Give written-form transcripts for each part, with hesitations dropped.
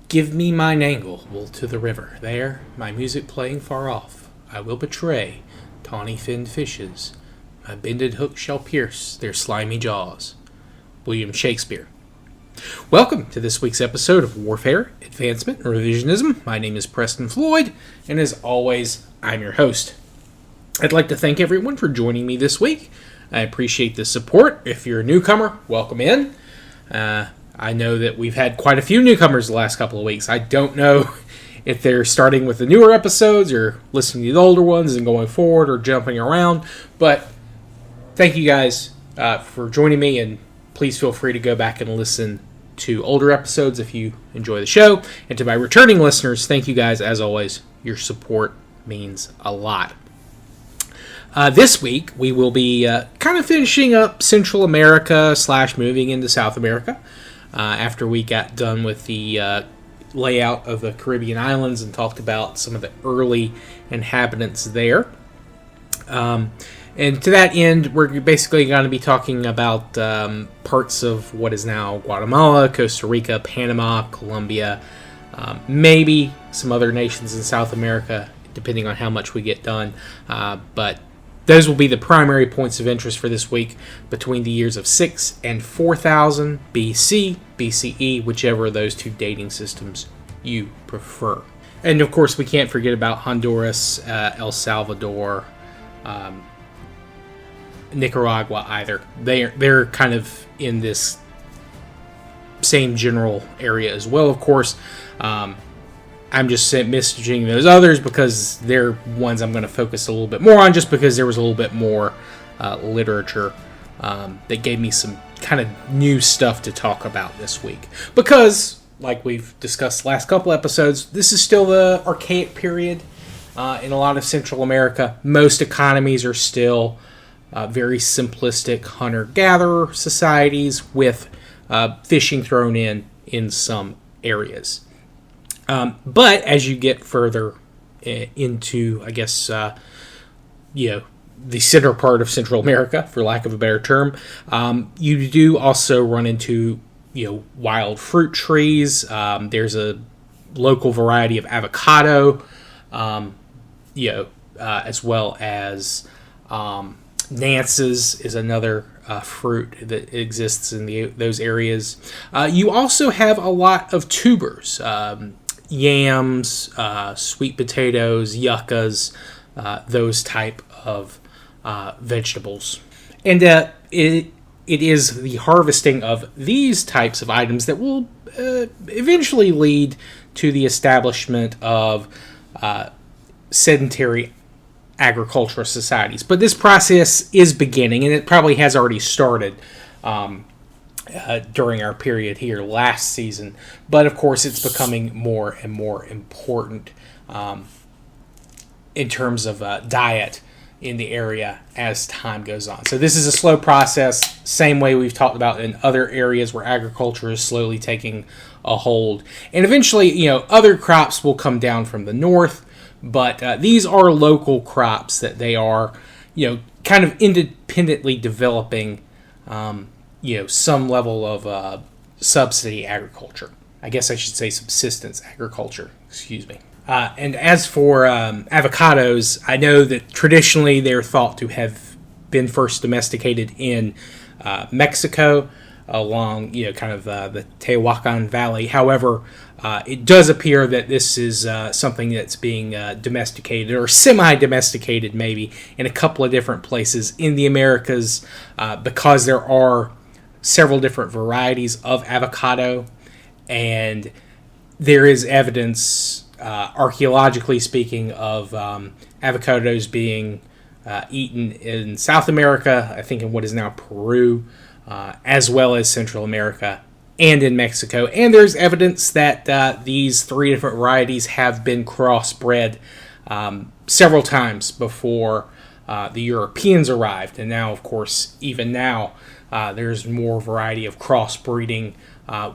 Give me mine angle, wool to the river. There, my music playing far off, I will betray tawny-finned fishes. My bended hook shall pierce their slimy jaws. William Shakespeare. Welcome to this week's episode of Warfare, Advancement, and Revisionism. My name is Preston Floyd, and as always, I'm your host. I'd like to thank everyone for joining me this week. I appreciate the support. If you're a newcomer, welcome in. I know that we've had quite a few newcomers the last couple of weeks. I don't know if they're starting with the newer episodes or listening to the older ones and going forward or jumping around, but thank you guys for joining me, and please feel free to go back and listen to older episodes if you enjoy the show. And to my returning listeners, thank you guys as always. Your support means a lot. This week, we will be kind of finishing up Central America / moving into South America after we got done with the layout of the Caribbean islands and talked about some of the early inhabitants there. And to that end, we're basically going to be talking about parts of what is now Guatemala, Costa Rica, Panama, Colombia, maybe some other nations in South America, depending on how much we get done. But those will be the primary points of interest for this week between the years of 6 and 4000 BC, BCE, whichever of those two dating systems you prefer. And of course, we can't forget about Honduras, El Salvador, Nicaragua either. They're kind of in this same general area as well, of course. I'm just messaging those others because they're ones I'm going to focus a little bit more on, just because there was a little bit more literature that gave me some kind of new stuff to talk about this week. Because, like we've discussed the last couple episodes, this is still the Archaic period in a lot of Central America. Most economies are still very simplistic hunter-gatherer societies with fishing thrown in some areas. But as you get further into, I guess, the center part of Central America, for lack of a better term, you do also run into, wild fruit trees. There's a local variety of avocado, as well as Nances is another fruit that exists in those areas. You also have a lot of tubers. Yams, sweet potatoes, yuccas, those type of vegetables. And it is the harvesting of these types of items that will eventually lead to the establishment of sedentary agricultural societies. But this process is beginning, and it probably has already started during our period here last season, but of course it's becoming more and more important in terms of diet in the area as time goes on. So this is a slow process, same way we've talked about in other areas where agriculture is slowly taking a hold. And eventually, other crops will come down from the north, but these are local crops that they are, kind of independently developing some level of subsidy agriculture. I guess I should say subsistence agriculture, excuse me. And as for avocados, I know that traditionally they're thought to have been first domesticated in Mexico along, kind of the Tehuacan Valley. However, it does appear that this is something that's being domesticated or semi-domesticated maybe in a couple of different places in the Americas because there are several different varieties of avocado, and there is evidence, archaeologically speaking, of avocados being eaten in South America, I think in what is now Peru, as well as Central America and in Mexico. And there's evidence that these three different varieties have been crossbred several times before the Europeans arrived. And now, of course, even now, there's more variety of crossbreeding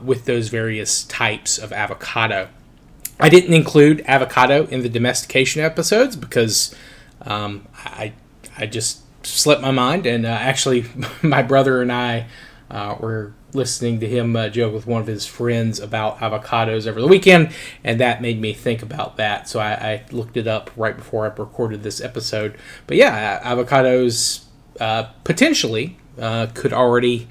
with those various types of avocado. I didn't include avocado in the domestication episodes because I just slipped my mind, and actually my brother and I were listening to him joke with one of his friends about avocados over the weekend, and that made me think about that. So I looked it up right before I recorded this episode. But yeah, avocados potentially could already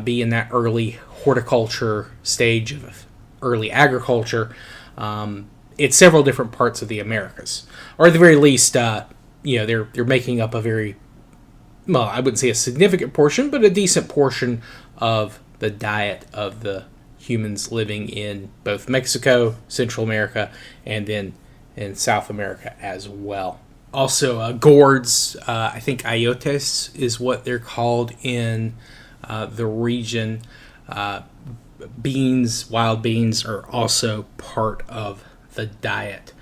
be in that early horticulture stage of early agriculture in several different parts of the Americas, or at the very least, they're making up a very, well, I wouldn't say a significant portion, but a decent portion of the diet of the humans living in both Mexico, Central America, and then in South America as well. Also, gourds, I think ayotes is what they're called in the region. Beans, wild beans, are also part of the diet,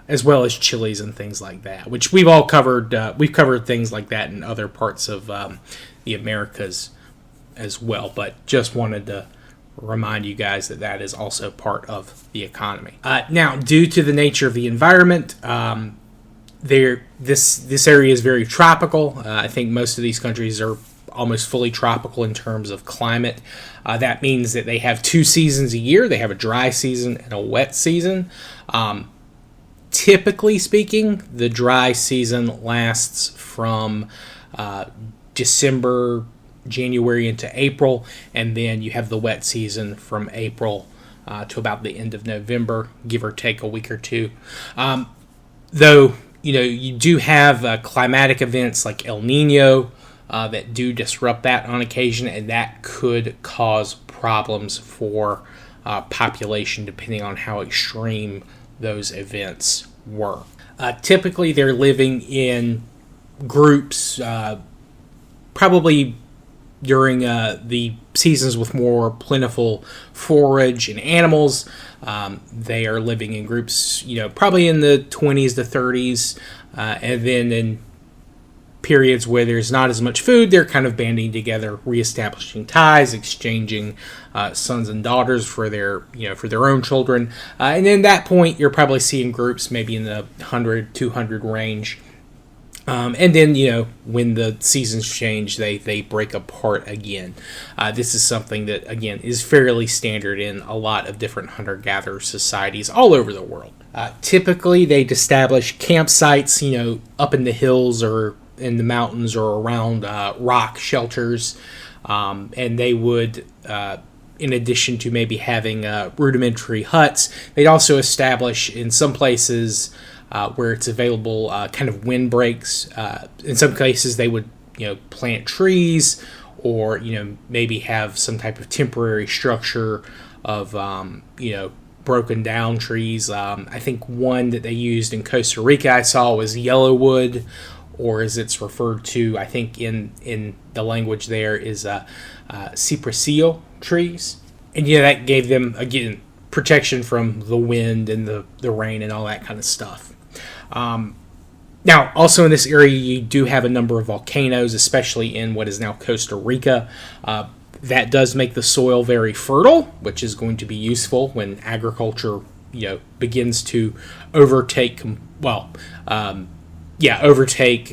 as well as chilies and things like that, which we've all covered. We've covered things like that in other parts of the Americas as well, but just wanted to remind you guys that that is also part of the economy. Now, due to the nature of the environment, this area is very tropical. I think most of these countries are almost fully tropical in terms of climate. That means that they have 2 seasons a year. They have a dry season and a wet season. Typically speaking, the dry season lasts from December, January into April, and then you have the wet season from April to about the end of November, give or take a week or two. Though, you do have climatic events like El Nino that do disrupt that on occasion, and that could cause problems for population depending on how extreme those events were. Typically, they're living in groups, probably during the seasons with more plentiful forage and animals. They are living in groups, probably in the 20s to 30s, and then in periods where there's not as much food, they're kind of banding together, reestablishing ties, exchanging sons and daughters for their own children. And then at that point, you're probably seeing groups maybe in the 100, 200 range. And then, when the seasons change, they break apart again. This is something that, again, is fairly standard in a lot of different hunter-gatherer societies all over the world. Typically, they'd establish campsites, up in the hills or in the mountains or around rock shelters. And they would, in addition to maybe having rudimentary huts, they'd also establish in some places where it's available, kind of windbreaks. In some cases, they would, plant trees, or maybe have some type of temporary structure of, broken down trees. I think one that they used in Costa Rica I saw was yellowwood, or as it's referred to, I think in the language there, is cipresio trees, and that gave them again protection from the wind and the rain and all that kind of stuff. Now, also in this area, you do have a number of volcanoes, especially in what is now Costa Rica. That does make the soil very fertile, which is going to be useful when agriculture, begins to overtake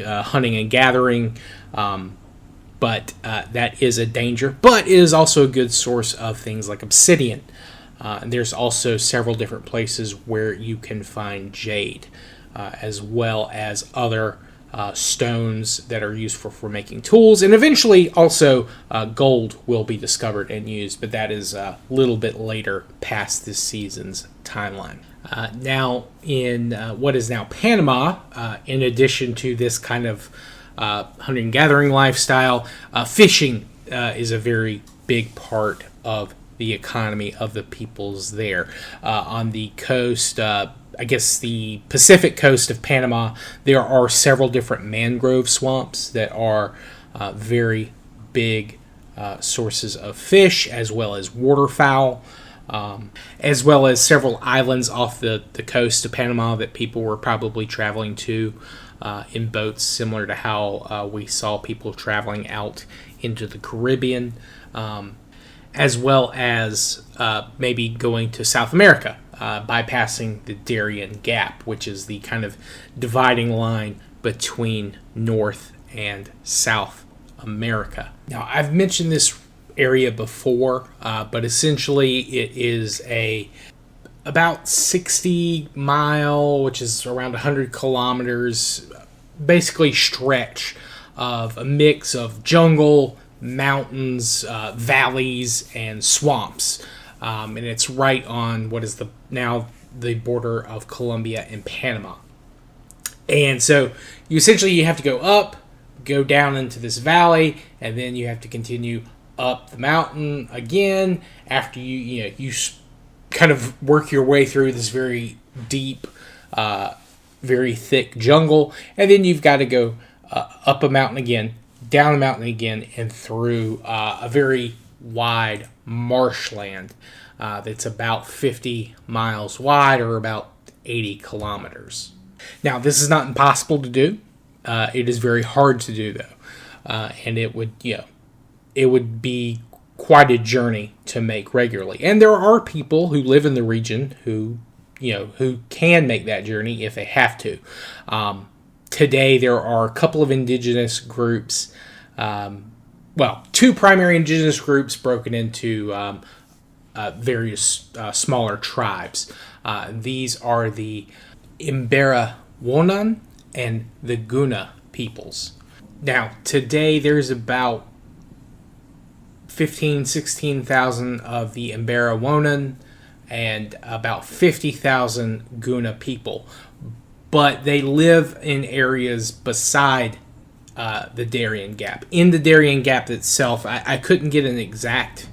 hunting and gathering. But that is a danger. But it is also a good source of things like obsidian. There's also several different places where you can find jade, as well as other stones that are useful for making tools. And eventually also gold will be discovered and used, but that is a little bit later past this season's timeline. Now, in what is now Panama, in addition to this kind of hunting and gathering lifestyle, fishing is a very big part of the economy of the peoples there. On the coast, I guess the Pacific coast of Panama, there are several different mangrove swamps that are very big sources of fish, as well as waterfowl, as well as several islands off the coast of Panama that people were probably traveling to in boats, similar to how we saw people traveling out into the Caribbean, as well as maybe going to South America, bypassing the Darién Gap, which is the kind of dividing line between North and South America. Now, I've mentioned this area before, but essentially it is about 60 mile, which is around 100 kilometers, basically stretch of a mix of jungle, mountains, valleys, and swamps. And it's right on what is now the border of Colombia and Panama. And so you have to go up, go down into this valley, and then you have to continue up the mountain again after you kind of work your way through this very deep, very thick jungle, and then you've got to go up a mountain again, down a mountain again, and through a very wide marshland that's about 50 miles wide, or about 80 kilometers. Now, this is not impossible to do. It is very hard to do, though, and it would be quite a journey to make regularly. And there are people who live in the region who can make that journey if they have to. Today, there are a couple of indigenous groups. Two primary indigenous groups broken into various smaller tribes. These are the Imbera Wonan and the Guna peoples. Now, today there's about 16,000 of the Imbera Wonan and about 50,000 Guna people. But they live in areas beside the Darién Gap. In the Darién Gap itself, I couldn't get an exact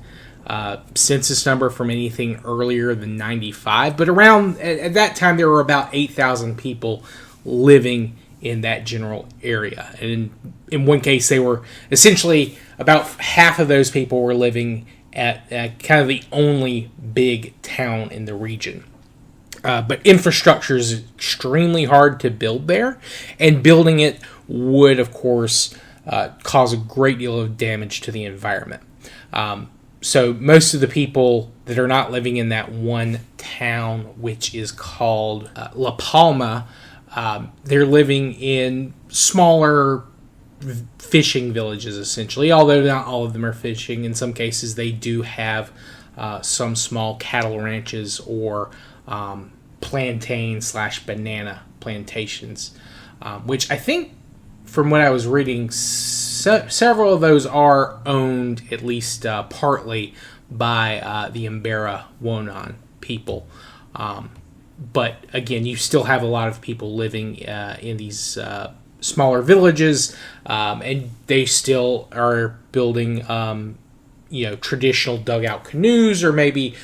census number from anything earlier than 95, but around at that time there were about 8,000 people living in that general area. And in one case, they were essentially about half of those people were living at kind of the only big town in the region. But infrastructure is extremely hard to build there, and building it would, of course, cause a great deal of damage to the environment. So most of the people that are not living in that one town, which is called La Palma, they're living in smaller fishing villages, essentially, although not all of them are fishing. In some cases, they do have some small cattle ranches or plantain/banana plantations, which I think, from what I was reading, several of those are owned, at least partly, by the Imbera Wonan people. But again, you still have a lot of people living in these smaller villages, and they still are building traditional dugout canoes, or maybe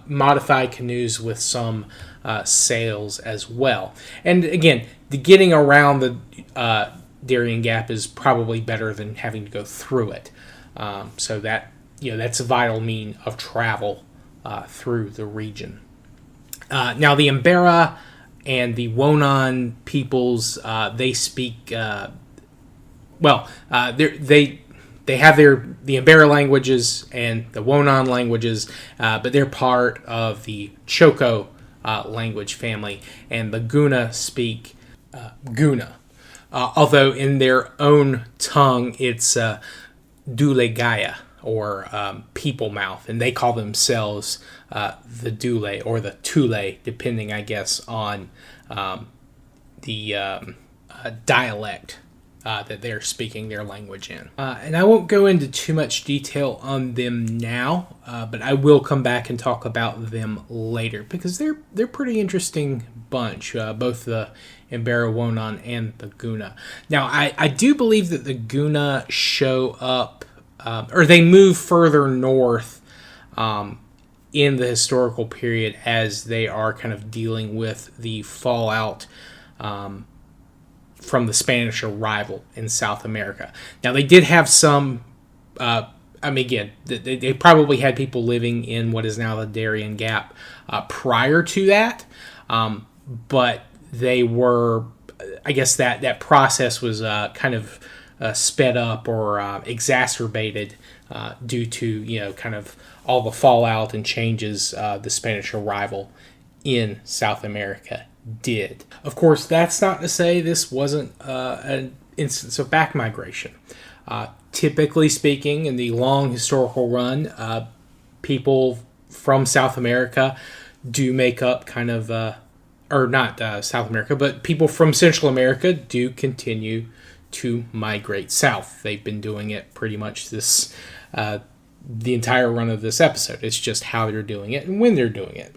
modified canoes with some sails as well. And again, the getting around the Darién Gap is probably better than having to go through it. So that's a vital mean of travel through the region. Now, the Imbera and the Wonan peoples, they speak. They have the Imbera languages and the Wonan languages, but they're part of the Choco language family, and the Guna speak Guna. Although in their own tongue, it's Dulegaya, or people mouth, and they call themselves the Dule or the Tule, depending, I guess, on the dialect that they're speaking their language in. And I won't go into too much detail on them now, but I will come back and talk about them later, because they're pretty interesting bunch, both the Imbera Wonan and the Guna. Now, I do believe that the Guna show up, or they move further north in the historical period as they are kind of dealing with the fallout from the Spanish arrival in South America. Now, they did have some, they probably had people living in what is now the Darién Gap prior to that, but they were, I guess that process was kind of sped up or exacerbated due to, kind of all the fallout and changes the Spanish arrival in South America did. Of course, that's not to say this wasn't an instance of back migration. Typically speaking, in the long historical run, people from South America do make up kind of, or not South America, but people from Central America do continue to migrate south. They've been doing it pretty much this the entire run of this episode. It's just how they're doing it and when they're doing it.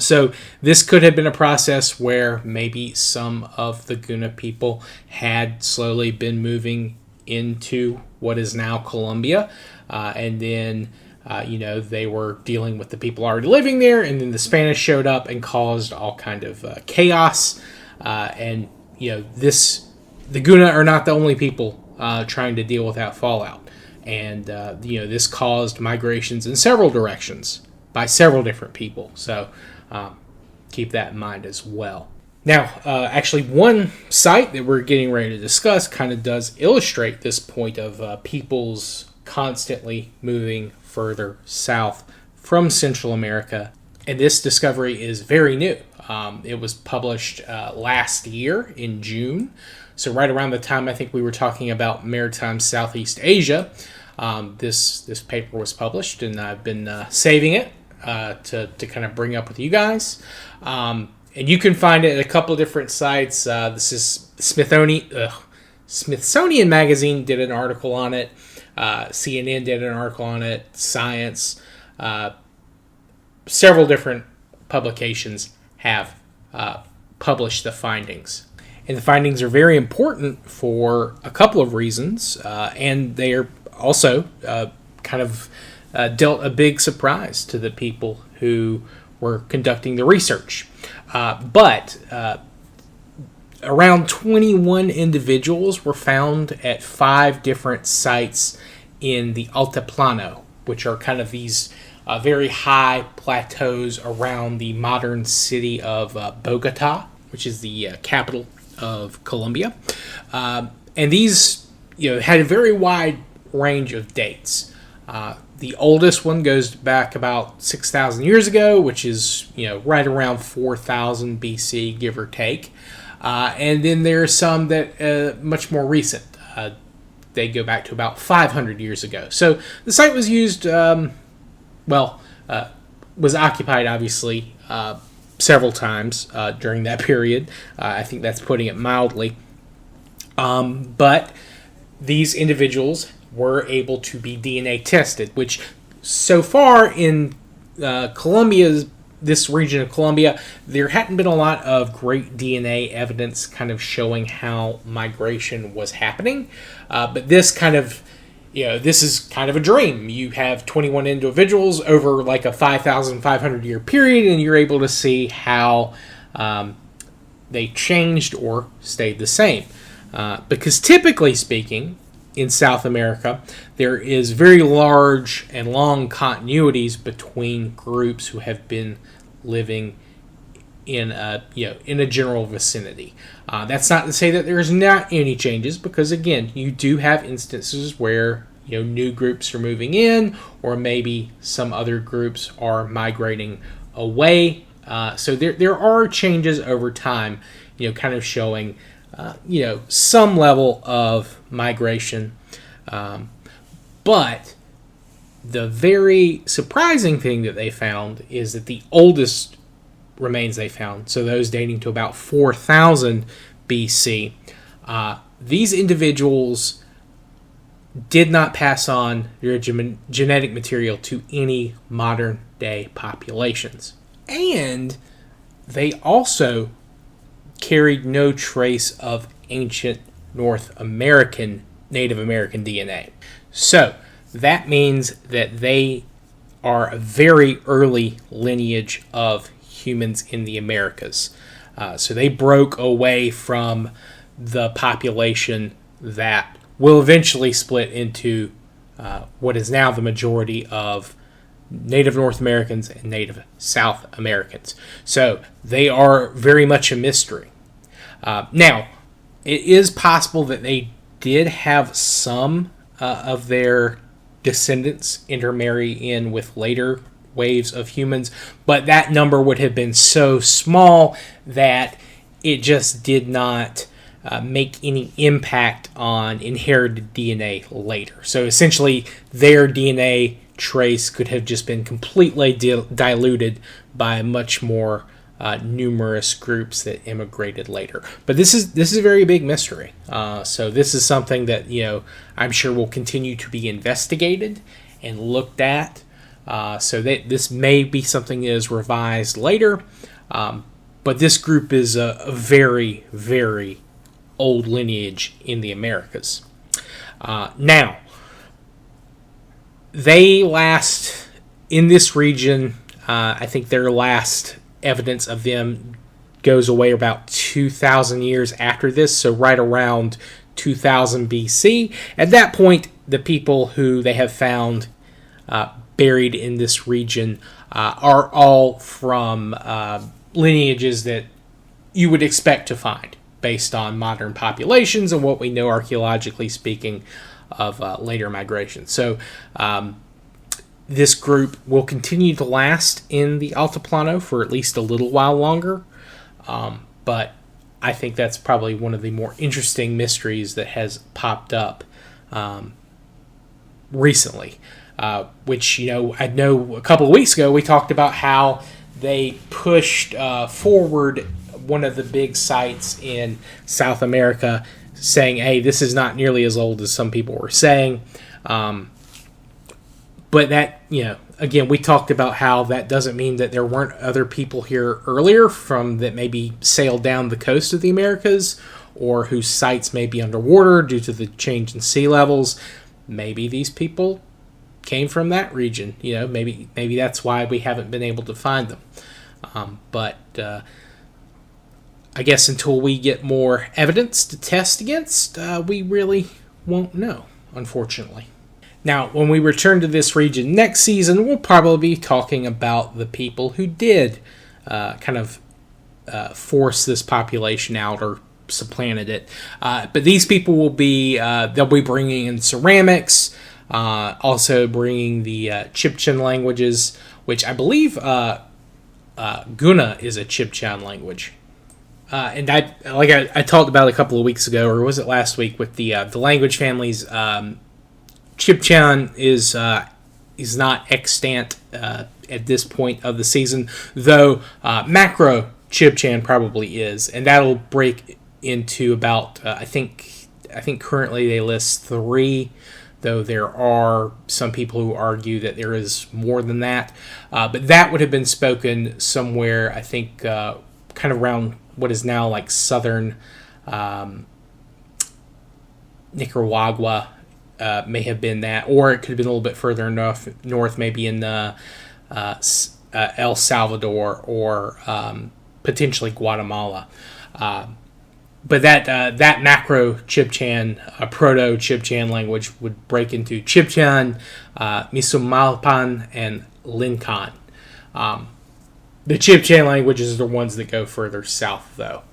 So this could have been a process where maybe some of the Guna people had slowly been moving into what is now Colombia, and then they were dealing with the people already living there, and then the Spanish showed up and caused all kind of chaos. The Guna are not the only people trying to deal with that fallout, and this caused migrations in several directions by several different people. So keep that in mind as well. Now, actually, one site that we're getting ready to discuss kind of does illustrate this point of peoples constantly moving further south from Central America. And this discovery is very new. It was published last year in June. So right around the time I think we were talking about maritime Southeast Asia, this paper was published, and I've been saving it to kind of bring up with you guys. And you can find it at a couple of different sites. This is Smithsonian Magazine did an article on it. CNN did an article on it. Science. Several different publications have published the findings. And the findings are very important for a couple of reasons. And they are also kind of dealt a big surprise to the people who were conducting the research. But around 21 individuals were found at 5 different sites in the Altiplano, which are kind of these very high plateaus around the modern city of Bogotá, which is the capital of Colombia. And these had a very wide range of dates. The oldest one goes back about 6,000 years ago, which is right around 4,000 BC, give or take. And then there are some that much more recent. They go back to about 500 years ago. So the site was used, was occupied, obviously, several times during that period. I think that's putting it mildly. But these individuals were able to be DNA tested, which so far in this region of Colombia, there hadn't been a lot of great DNA evidence kind of showing how migration was happening. But this kind of, this is kind of a dream. You have 21 individuals over like a 5,500 year period, and you're able to see how they changed or stayed the same. Because typically speaking, in South America, there is very large and long continuities between groups who have been living in a general vicinity. That's not to say that there's not any changes, because again, you do have instances where new groups are moving in, or maybe some other groups are migrating away. So there are changes over time, kind of showing some level of migration. But the very surprising thing that they found is that the oldest remains they found, so those dating to about 4,000 BC, these individuals did not pass on their genetic material to any modern day populations. And they also carried no trace of ancient North American, Native American DNA. So that means that they are a very early lineage of humans in the Americas. So they broke away from the population that will eventually split into what is now the majority of Native North Americans and Native South Americans. So they are very much a mystery. Now, it is possible that they did have some of their descendants intermarry in with later waves of humans, but that number would have been so small that it just did not make any impact on inherited DNA later. So essentially, their DNA trace could have just been completely diluted by much more numerous groups that immigrated later. But this is a very big mystery. So this is something that I'm sure will continue to be investigated and looked at. So that this may be something that is revised later. But this group is a very, very old lineage in the Americas. Now, they last in this region. I think their last evidence of them goes away about 2,000 years after this, so right around 2000 BC. At that point, the people who they have found buried in this region are all from lineages that you would expect to find based on modern populations and what we know archaeologically speaking of later migration. So this group will continue to last in the Altiplano for at least a little while longer, but I think that's probably one of the more interesting mysteries that has popped up recently, which, I know a couple of weeks ago we talked about how they pushed forward one of the big sites in South America, saying, hey, this is not nearly as old as some people were saying. But that, again, we talked about how that doesn't mean that there weren't other people here earlier from that maybe sailed down the coast of the Americas, or whose sites may be underwater due to the change in sea levels. Maybe these people came from that region. Maybe that's why we haven't been able to find them. But I guess until we get more evidence to test against, we really won't know, unfortunately. Now, when we return to this region next season, we'll probably be talking about the people who did force this population out or supplanted it. But these people will be, they'll be bringing in ceramics, also bringing the Chibchan languages, which I believe Guna is a Chibchan language. And I talked about a couple of weeks ago, or was it last week, with the language families. Chibchan is not extant at this point of the season, though macro Chibchan probably is, and that'll break into about I think currently they list 3, though there are some people who argue that there is more than that. But that would have been spoken somewhere, I think, kind of around what is now like southern Nicaragua. May have been that, or it could have been a little bit further north, maybe in El Salvador or potentially Guatemala. But that macro Chibchan, proto Chibchan language would break into Chibchan, Misumalpan, and Lincoln. The Chibchan languages are the ones that go further south, though.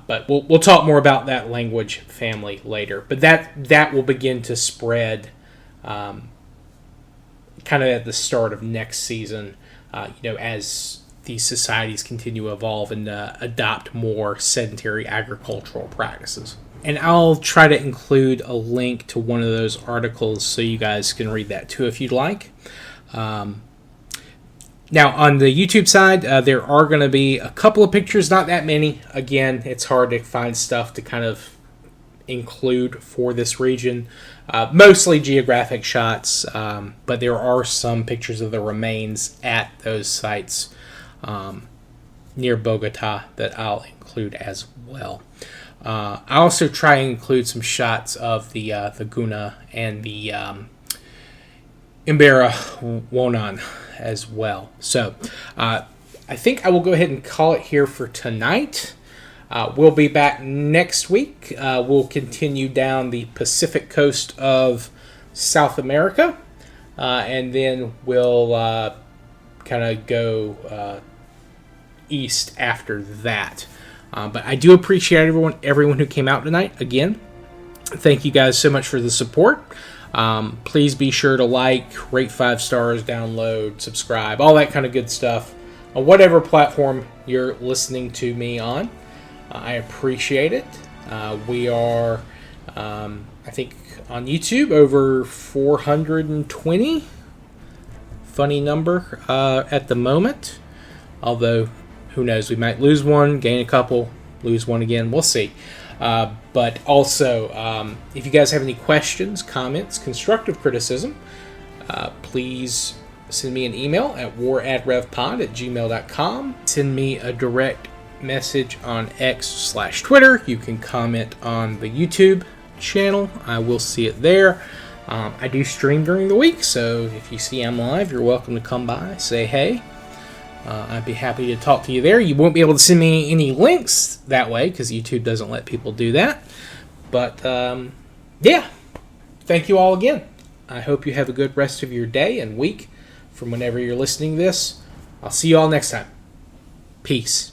But we'll talk more about that language family later. But that will begin to spread kind of at the start of next season, as these societies continue to evolve and adopt more sedentary agricultural practices. And I'll try to include a link to one of those articles so you guys can read that too if you'd like. Now, on the YouTube side, there are going to be a couple of pictures, not that many. Again, it's hard to find stuff to kind of include for this region. Mostly geographic shots, but there are some pictures of the remains at those sites near Bogotá that I'll include as well. I also try and include some shots of the Guna and the Imbera Wonan as well. So I think I will go ahead and call it here for tonight. We'll be back next week. We'll continue down the Pacific coast of South America, and then we'll kind of go east after that. But I do appreciate everyone who came out tonight. Again, thank you guys so much for the support. Please be sure to like, rate 5 stars, download, subscribe, all that kind of good stuff on whatever platform you're listening to me on. I appreciate it. We are, I think, on YouTube over 420. Funny number at the moment. Although, who knows? We might lose one, gain a couple, lose one again. We'll see. But also, if you guys have any questions, comments, constructive criticism, please send me an email at war@revpod@gmail.com. Send me a direct message on X/Twitter. You can comment on the YouTube channel. I will see it there. I do stream during the week, so if you see I'm live, you're welcome to come by, say hey. I'd be happy to talk to you there. You won't be able to send me any links that way because YouTube doesn't let people do that. But, yeah. Thank you all again. I hope you have a good rest of your day and week from whenever you're listening to this. I'll see you all next time. Peace.